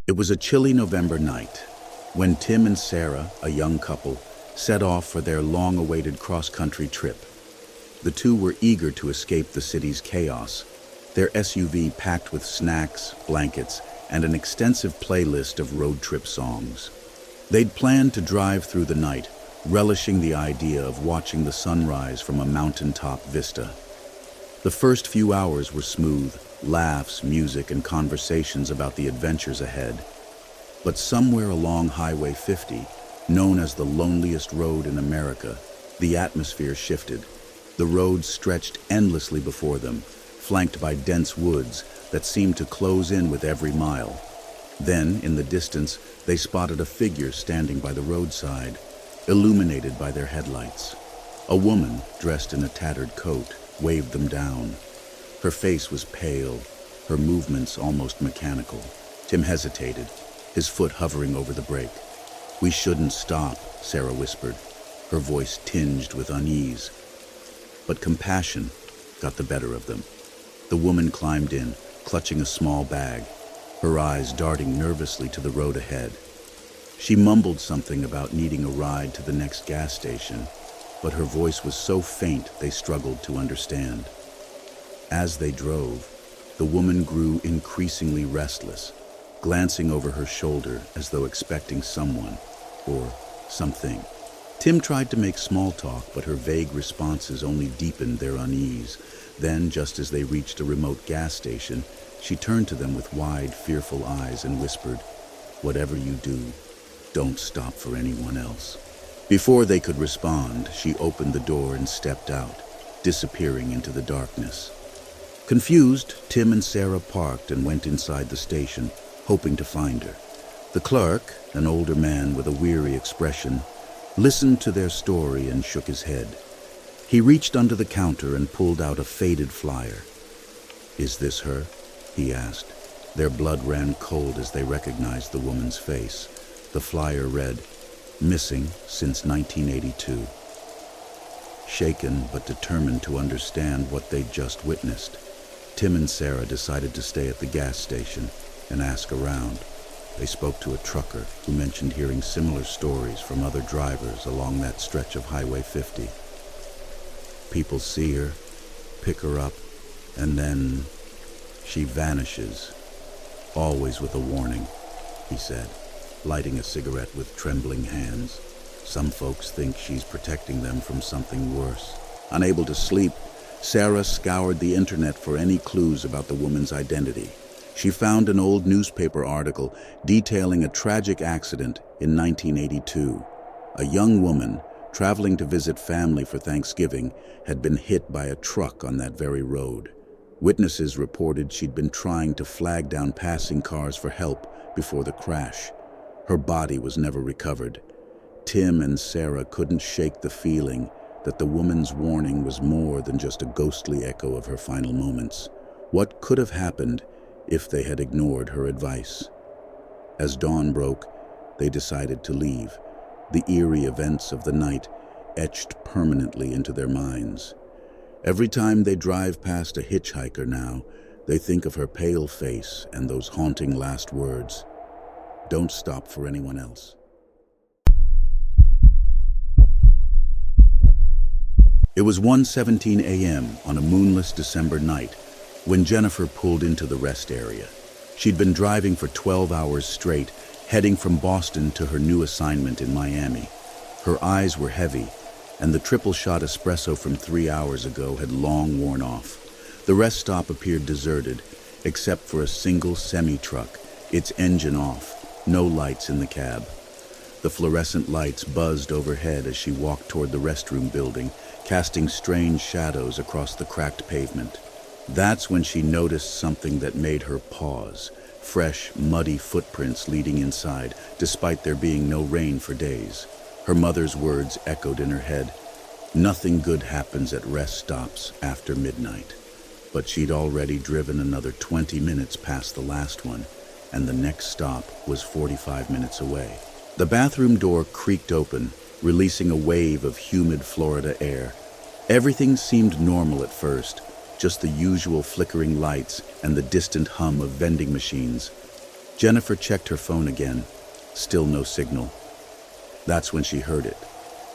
It was a chilly November night when Tim and Sarah, a young couple, set off for their long-awaited cross-country trip. The two were eager to escape the city's chaos, their SUV packed with snacks, blankets, and an extensive playlist of road trip songs. They'd planned to drive through the night, relishing the idea of watching the sunrise from a mountaintop vista. The first few hours were smooth, laughs, music, and conversations about the adventures ahead. But somewhere along Highway 50, known as the loneliest road in America, the atmosphere shifted. The road stretched endlessly before them, flanked by dense woods that seemed to close in with every mile. Then, in the distance, they spotted a figure standing by the roadside, illuminated by their headlights. A woman, dressed in a tattered coat, waved them down. Her face was pale, her movements almost mechanical. Tim hesitated, his foot hovering over the brake. "We shouldn't stop," Sarah whispered, her voice tinged with unease. But compassion got the better of them. The woman climbed in, clutching a small bag, her eyes darting nervously to the road ahead. She mumbled something about needing a ride to the next gas station, but her voice was so faint they struggled to understand. As they drove, the woman grew increasingly restless, glancing over her shoulder as though expecting someone or something. Tim tried to make small talk, but her vague responses only deepened their unease. Then, just as they reached a remote gas station, she turned to them with wide, fearful eyes and whispered, "Whatever you do, don't stop for anyone else." Before they could respond, she opened the door and stepped out, disappearing into the darkness. Confused, Tim and Sarah parked and went inside the station, hoping to find her. The clerk, an older man with a weary expression, listened to their story and shook his head. He reached under the counter and pulled out a faded flyer. "Is this her?" he asked. Their blood ran cold as they recognized the woman's face. The flyer read, "Missing since 1982. Shaken but determined to understand what they'd just witnessed, Tim and Sarah decided to stay at the gas station and ask around. They spoke to a trucker who mentioned hearing similar stories from other drivers along that stretch of Highway 50. People see her, pick her up, and then she vanishes, always with a warning," he said, lighting a cigarette with trembling hands. "Some folks think she's protecting them from something worse." Unable to sleep, Sarah scoured the internet for any clues about the woman's identity. She found an old newspaper article detailing a tragic accident in 1982. A young woman, traveling to visit family for Thanksgiving, had been hit by a truck on that very road. Witnesses reported she'd been trying to flag down passing cars for help before the crash. Her body was never recovered. Tim and Sarah couldn't shake the feeling that the woman's warning was more than just a ghostly echo of her final moments. What could have happened if they had ignored her advice? As dawn broke, they decided to leave, the eerie events of the night etched permanently into their minds. Every time they drive past a hitchhiker now, they think of her pale face and those haunting last words, "Don't stop for anyone else." It was 1:17 a.m. on a moonless December night when Jennifer pulled into the rest area. She'd been driving for 12 hours straight, heading from Boston to her new assignment in Miami. Her eyes were heavy, and the triple-shot espresso from 3 hours ago had long worn off. The rest stop appeared deserted, except for a single semi-truck, its engine off, no lights in the cab. The fluorescent lights buzzed overhead as she walked toward the restroom building, casting strange shadows across the cracked pavement. That's when she noticed something that made her pause. Fresh, muddy footprints leading inside, despite there being no rain for days. Her mother's words echoed in her head. Nothing good happens at rest stops after midnight. But she'd already driven another 20 minutes past the last one, and the next stop was 45 minutes away. The bathroom door creaked open, releasing a wave of humid Florida air. Everything seemed normal at first, just the usual flickering lights and the distant hum of vending machines. Jennifer checked her phone again. Still no signal. That's when she heard it.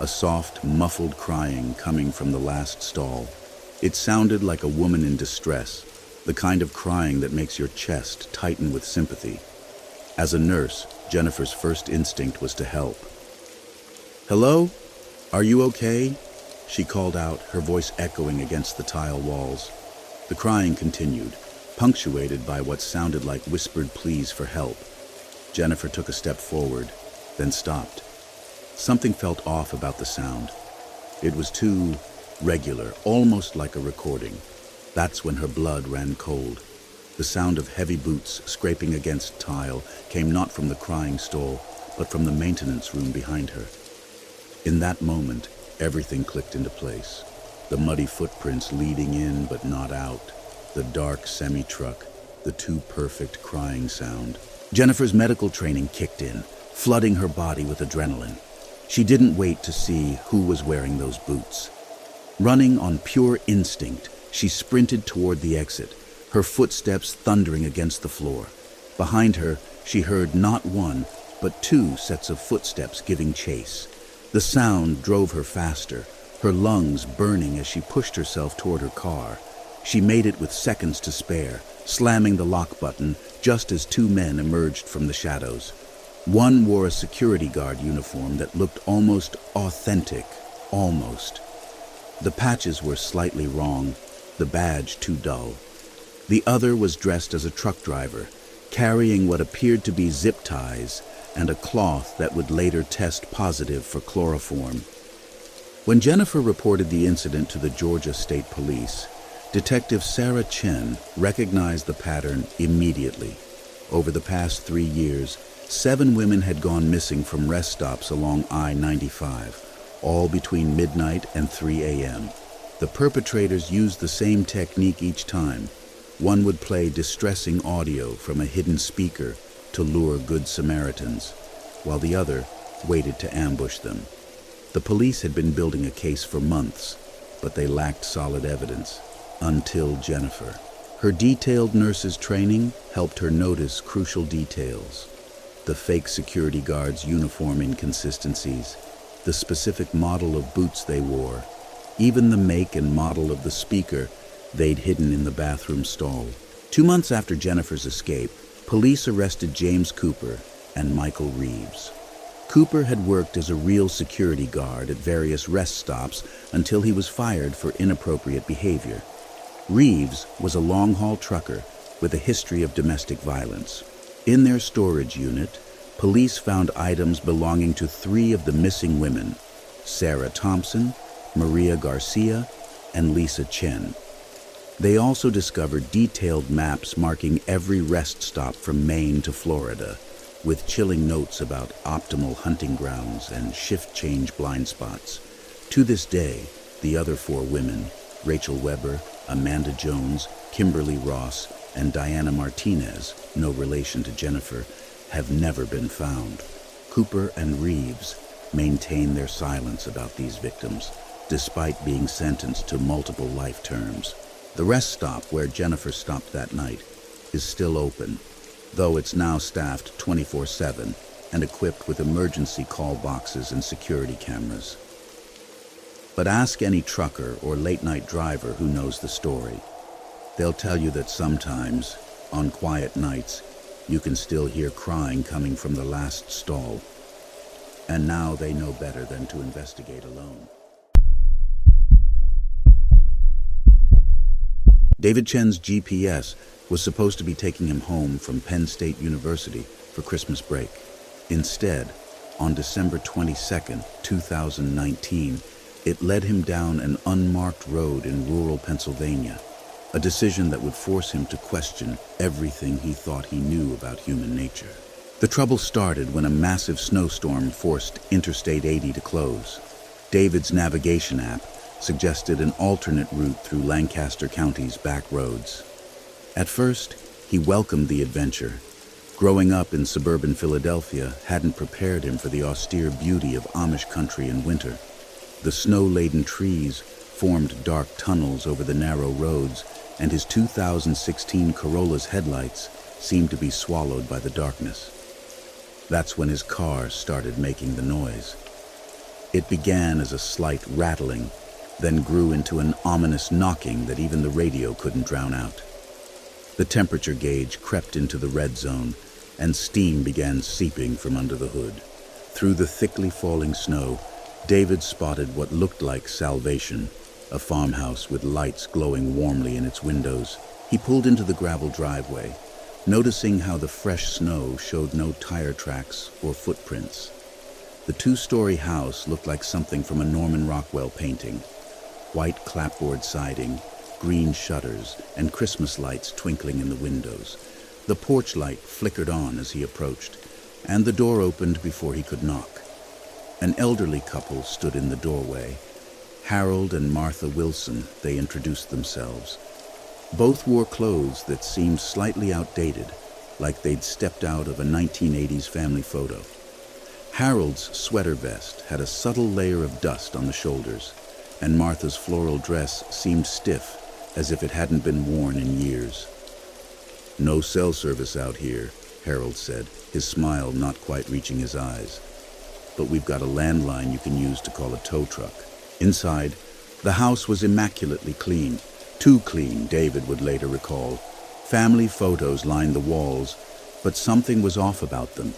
A soft, muffled crying coming from the last stall. It sounded like a woman in distress, the kind of crying that makes your chest tighten with sympathy. As a nurse, Jennifer's first instinct was to help. "Hello? Are you okay?" she called out, her voice echoing against the tile walls. The crying continued, punctuated by what sounded like whispered pleas for help. Jennifer took a step forward, then stopped. Something felt off about the sound. It was too regular, almost like a recording. That's when her blood ran cold. The sound of heavy boots scraping against tile came not from the crying stall, but from the maintenance room behind her. In that moment, everything clicked into place. The muddy footprints leading in but not out. The dark semi-truck, the too perfect crying sound. Jennifer's medical training kicked in, flooding her body with adrenaline. She didn't wait to see who was wearing those boots. Running on pure instinct, she sprinted toward the exit, her footsteps thundering against the floor. Behind her, she heard not one, but two sets of footsteps giving chase. The sound drove her faster, her lungs burning as she pushed herself toward her car. She made it with seconds to spare, slamming the lock button just as two men emerged from the shadows. One wore a security guard uniform that looked almost authentic, almost. The patches were slightly wrong, the badge too dull. The other was dressed as a truck driver, carrying what appeared to be zip ties and a cloth that would later test positive for chloroform. When Jennifer reported the incident to the Georgia State Police, Detective Sarah Chen recognized the pattern immediately. Over the past 3 years, 7 women had gone missing from rest stops along I-95, all between midnight and 3 a.m. The perpetrators used the same technique each time. One would play distressing audio from a hidden speaker to lure Good Samaritans, while the other waited to ambush them. The police had been building a case for months, but they lacked solid evidence. Until Jennifer. Her detailed nurse's training helped her notice crucial details. The fake security guards' uniform inconsistencies, the specific model of boots they wore, even the make and model of the speaker they'd hidden in the bathroom stall. 2 months after Jennifer's escape, police arrested James Cooper and Michael Reeves. Cooper had worked as a real security guard at various rest stops until he was fired for inappropriate behavior. Reeves was a long-haul trucker with a history of domestic violence. In their storage unit, police found items belonging to 3 of the missing women, Sarah Thompson, Maria Garcia, and Lisa Chen. They also discovered detailed maps marking every rest stop from Maine to Florida, with chilling notes about optimal hunting grounds and shift change blind spots. To this day, the other 4 women, Rachel Weber, Amanda Jones, Kimberly Ross, and Diana Martinez, no relation to Jennifer, have never been found. Cooper and Reeves maintain their silence about these victims, despite being sentenced to multiple life terms. The rest stop where Jennifer stopped that night is still open, though it's now staffed 24/7 and equipped with emergency call boxes and security cameras. But ask any trucker or late-night driver who knows the story. They'll tell you that sometimes, on quiet nights, you can still hear crying coming from the last stall. And now they know better than to investigate alone. David Chen's GPS was supposed to be taking him home from Penn State University for Christmas break. Instead, on December 22, 2019, it led him down an unmarked road in rural Pennsylvania, a decision that would force him to question everything he thought he knew about human nature. The trouble started when a massive snowstorm forced Interstate 80 to close. David's navigation app suggested an alternate route through Lancaster County's back roads. At first, he welcomed the adventure. Growing up in suburban Philadelphia hadn't prepared him for the austere beauty of Amish country in winter. The snow-laden trees formed dark tunnels over the narrow roads, and his 2016 Corolla's headlights seemed to be swallowed by the darkness. That's when his car started making the noise. It began as a slight rattling, then grew into an ominous knocking that even the radio couldn't drown out. The temperature gauge crept into the red zone, and steam began seeping from under the hood. Through the thickly falling snow, David spotted what looked like salvation, a farmhouse with lights glowing warmly in its windows. He pulled into the gravel driveway, noticing how the fresh snow showed no tire tracks or footprints. The two-story house looked like something from a Norman Rockwell painting. White clapboard siding, green shutters, and Christmas lights twinkling in the windows. The porch light flickered on as he approached, and the door opened before he could knock. An elderly couple stood in the doorway. Harold and Martha Wilson, they introduced themselves. Both wore clothes that seemed slightly outdated, like they'd stepped out of a 1980s family photo. Harold's sweater vest had a subtle layer of dust on the shoulders, and Martha's floral dress seemed stiff, as if it hadn't been worn in years. "No cell service out here," Harold said, his smile not quite reaching his eyes. "But we've got a landline you can use to call a tow truck." Inside, the house was immaculately clean. Too clean, David would later recall. Family photos lined the walls, but something was off about them.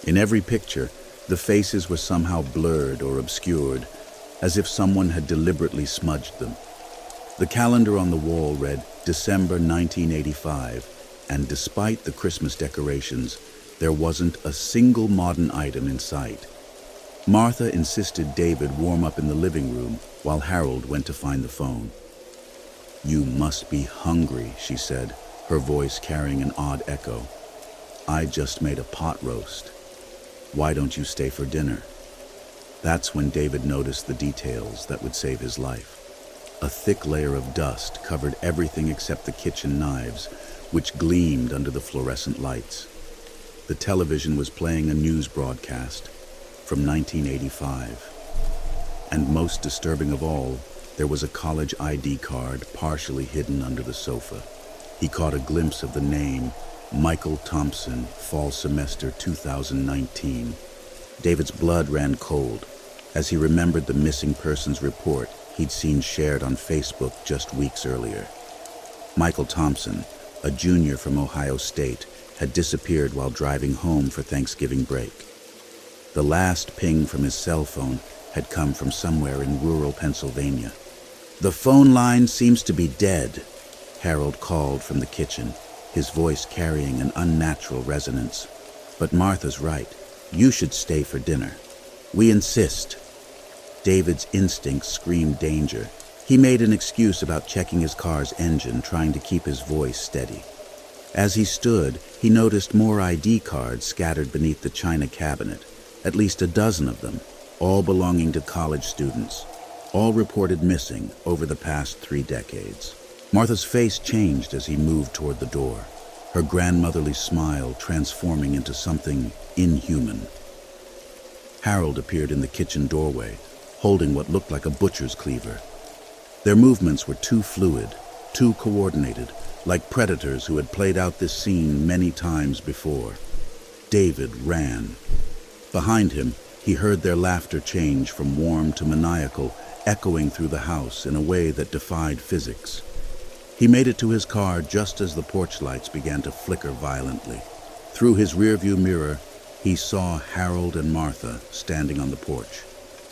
In every picture, the faces were somehow blurred or obscured, as if someone had deliberately smudged them. The calendar on the wall read December 1985, and despite the Christmas decorations, there wasn't a single modern item in sight. Martha insisted David warm up in the living room while Harold went to find the phone. "You must be hungry," she said, her voice carrying an odd echo. "I just made a pot roast. Why don't you stay for dinner?" That's when David noticed the details that would save his life. A thick layer of dust covered everything except the kitchen knives, which gleamed under the fluorescent lights. The television was playing a news broadcast from 1985. And most disturbing of all, there was a college ID card partially hidden under the sofa. He caught a glimpse of the name, Michael Thompson, fall semester 2019. David's blood ran cold as he remembered the missing persons report he'd seen shared on Facebook just weeks earlier. Michael Thompson, a junior from Ohio State, had disappeared while driving home for Thanksgiving break. The last ping from his cell phone had come from somewhere in rural Pennsylvania. "The phone line seems to be dead," Harold called from the kitchen, his voice carrying an unnatural resonance. "But Martha's right. You should stay for dinner. We insist." David's instincts screamed danger. He made an excuse about checking his car's engine, trying to keep his voice steady. As he stood, he noticed more ID cards scattered beneath the china cabinet, at least a dozen of them, all belonging to college students, all reported missing over the past 3 decades. Martha's face changed as he moved toward the door, her grandmotherly smile transforming into something inhuman. Harold appeared in the kitchen doorway, holding what looked like a butcher's cleaver. Their movements were too fluid, too coordinated, like predators who had played out this scene many times before. David ran. Behind him, he heard their laughter change from warm to maniacal, echoing through the house in a way that defied physics. He made it to his car just as the porch lights began to flicker violently. Through his rearview mirror, he saw Harold and Martha standing on the porch,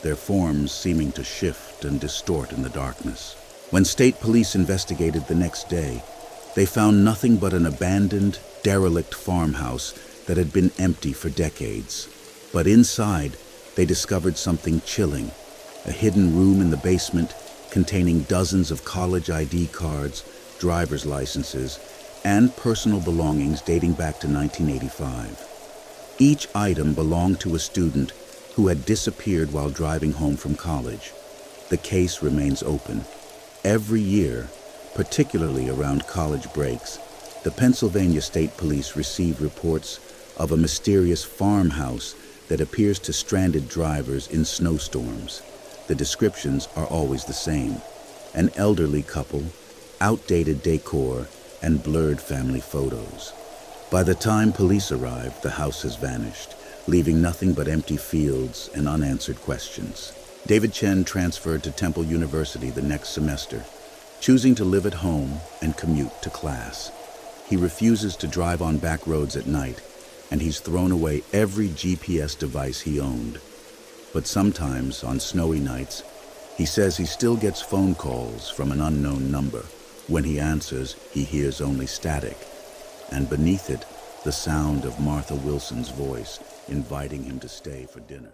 their forms seeming to shift and distort in the darkness. When state police investigated the next day, they found nothing but an abandoned, derelict farmhouse that had been empty for decades. But inside, they discovered something chilling, a hidden room in the basement containing dozens of college ID cards, driver's licenses, and personal belongings dating back to 1985. Each item belonged to a student who had disappeared while driving home from college. The case remains open. Every year, particularly around college breaks, the Pennsylvania State Police receive reports of a mysterious farmhouse that appears to stranded drivers in snowstorms. The descriptions are always the same: an elderly couple, outdated decor, and blurred family photos. By the time police arrive, the house has vanished, leaving nothing but empty fields and unanswered questions. David Chen transferred to Temple University the next semester, choosing to live at home and commute to class. He refuses to drive on back roads at night, and he's thrown away every GPS device he owned. But sometimes, on snowy nights, he says he still gets phone calls from an unknown number. When he answers, he hears only static, and beneath it, the sound of Martha Wilson's voice inviting him to stay for dinner.